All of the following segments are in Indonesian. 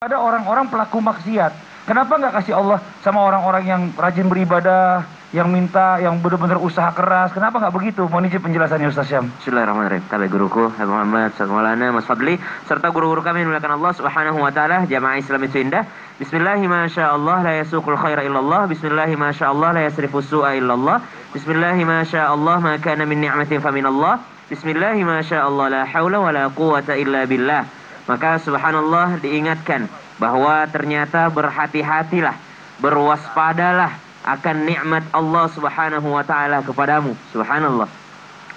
Ada orang-orang pelaku maksiat. Kenapa nggak kasih Allah sama orang-orang yang rajin beribadah, yang minta, yang benar-benar usaha keras? Kenapa nggak begitu? Mohon izin penjelasannya Ustaz Syam. Bismillahirrahmanirrahim. Tabi guruku, Habib Muhammad, Ustaz Maulana, Mas Fadli, serta guru-guru kami yang dimuliakan Allah Subhanahu wa taala, jamaah Islam itu indah. Bismillahi masyaallah la yasuqul khaira illallah. Bismillahi masyaallah la yasrifu su'a illallah. Bismillahi masyaallah ma kana min ni'matin faminallah. Bismillahi masyaallah la haula wa la quwwata illa billah. Maka subhanallah diingatkan bahwa ternyata berhati-hatilah, berwaspadalah akan nikmat Allah Subhanahu wa taala kepadamu. Subhanallah.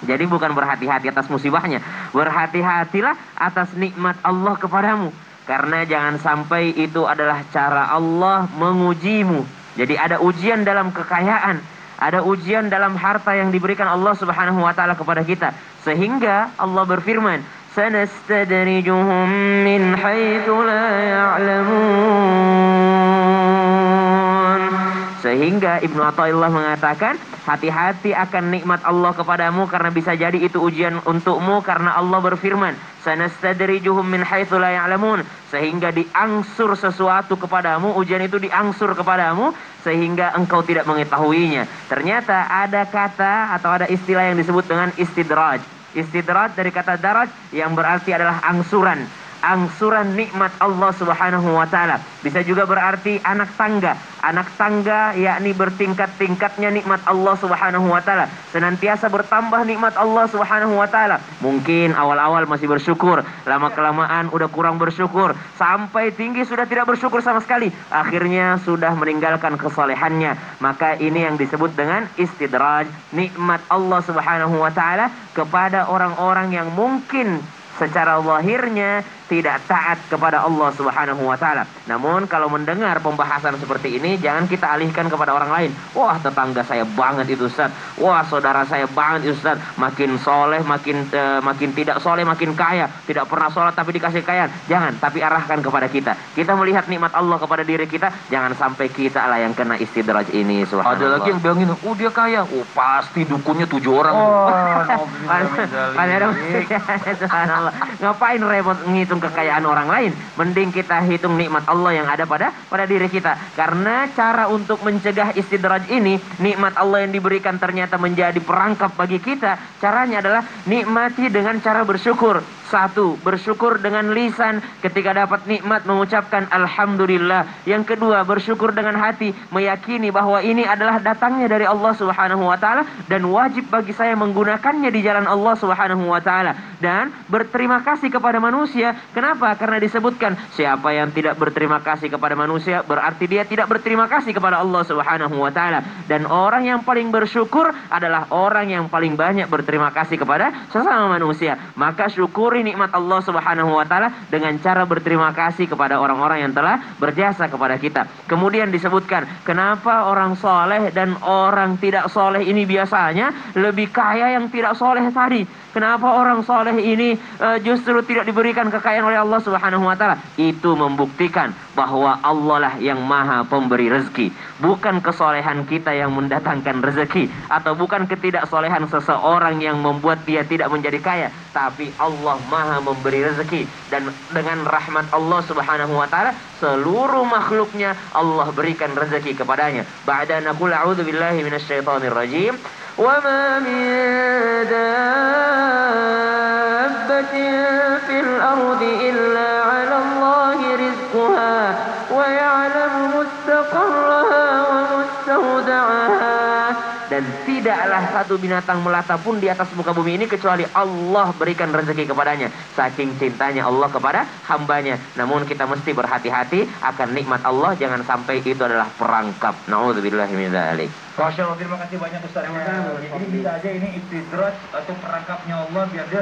Jadi bukan berhati-hati atas musibahnya, berhati-hatilah atas nikmat Allah kepadamu. Karena jangan sampai itu adalah cara Allah mengujimu. Jadi ada ujian dalam kekayaan, ada ujian dalam harta yang diberikan Allah Subhanahu wa taala kepada kita. Sehingga Allah berfirman, "Sanastadrijuhum min haitsu la ya'lamun." Sehingga Ibnu Athaillah mengatakan, hati-hati akan nikmat Allah kepadamu karena bisa jadi itu ujian untukmu, karena Allah berfirman, "Sanastadrijuhum min haitsu la ya'lamun." Sehingga diangsur sesuatu kepadamu, ujian itu diangsur kepadamu sehingga engkau tidak mengetahuinya. Ternyata ada kata atau ada istilah yang disebut dengan istidraj. Istidraj dari kata daraj yang berarti adalah angsuran. Angsuran nikmat Allah Subhanahu wa taala. Bisa juga berarti anak tangga. Anak tangga yakni bertingkat-tingkatnya nikmat Allah Subhanahu wa taala. Senantiasa bertambah nikmat Allah Subhanahu wa taala. Mungkin awal-awal masih bersyukur, lama-kelamaan udah kurang bersyukur, sampai tinggi sudah tidak bersyukur sama sekali. Akhirnya sudah meninggalkan kesalehannya. Maka ini yang disebut dengan istidraj, nikmat Allah Subhanahu wa taala kepada orang-orang yang mungkin secara zahirnya tidak taat kepada Allah Subhanahu wa taala. Namun kalau mendengar pembahasan seperti ini, jangan kita alihkan kepada orang lain. Wah, tetangga saya banget itu Ustaz. Wah, saudara saya banget itu Ustaz. Makin soleh, makin tidak soleh, makin kaya. Tidak pernah sholat tapi dikasih kekayaan. Jangan, tapi arahkan kepada kita. Kita melihat nikmat Allah kepada diri kita, jangan sampai kita lah yang kena istidraj ini. Subhanallah. Ada lagi yang bilangin, oh dia kaya. Oh pasti dukunnya 7 orang. Subhanallah. Ngapain repot ngitung kekayaan orang lain? Mending kita hitung nikmat Allah yang ada pada diri kita. Karena cara untuk mencegah istidraj ini, nikmat Allah yang diberikan ternyata menjadi perangkap bagi kita. Caranya adalah nikmati dengan cara bersyukur. Satu, bersyukur dengan lisan ketika dapat nikmat mengucapkan alhamdulillah. Yang kedua, bersyukur dengan hati, meyakini bahwa ini adalah datangnya dari Allah Subhanahu wa taala dan wajib bagi saya menggunakannya di jalan Allah Subhanahu wa taala. Dan berterima kasih kepada manusia. Kenapa? Karena disebutkan siapa yang tidak berterima kasih kepada manusia berarti dia tidak berterima kasih kepada Allah Subhanahu wa taala. Dan orang yang paling bersyukur adalah orang yang paling banyak berterima kasih kepada sesama manusia. Maka syukuri nikmat Allah Subhanahu wa taala dengan cara berterima kasih kepada orang-orang yang telah berjasa kepada kita. Kemudian disebutkan kenapa orang soleh dan orang tidak soleh ini biasanya lebih kaya yang tidak soleh tadi. Kenapa orang soleh ini justru tidak diberikan kekayaan oleh Allah Subhanahu wa taala? Itu membuktikan bahwa Allah lah yang maha pemberi rezeki. Bukan kesolehan kita yang mendatangkan rezeki, atau bukan ketidaksolehan seseorang yang membuat dia tidak menjadi kaya, tapi Allah maha memberi rezeki. Dan dengan rahmat Allah Subhanahu wa taala, seluruh makhluknya Allah berikan rezeki kepadanya. Ba'da naqul a'udzu billahi minasyaitonir rajim. وَمَا مِن دَابَّةٍ فِي الْأَرْضِ إِلَّا عَلَى اللَّهِ رِزْقُهَا وَيَعْلَمُ مُسْتَقَرَّهَا وَمُسْتَوْدَعَهَا. Dan tidaklah satu binatang melata pun di atas muka bumi ini kecuali Allah berikan rezeki kepadanya. Saking cintanya Allah kepada hambanya. Namun kita mesti berhati-hati akan nikmat Allah, jangan sampai itu adalah perangkap. Na'udzubillahi min dzalik. Masya Allah, terima kasih banyak Ustaz. Jadi bisa aja ini istidraj atau perangkapnya Allah biar dia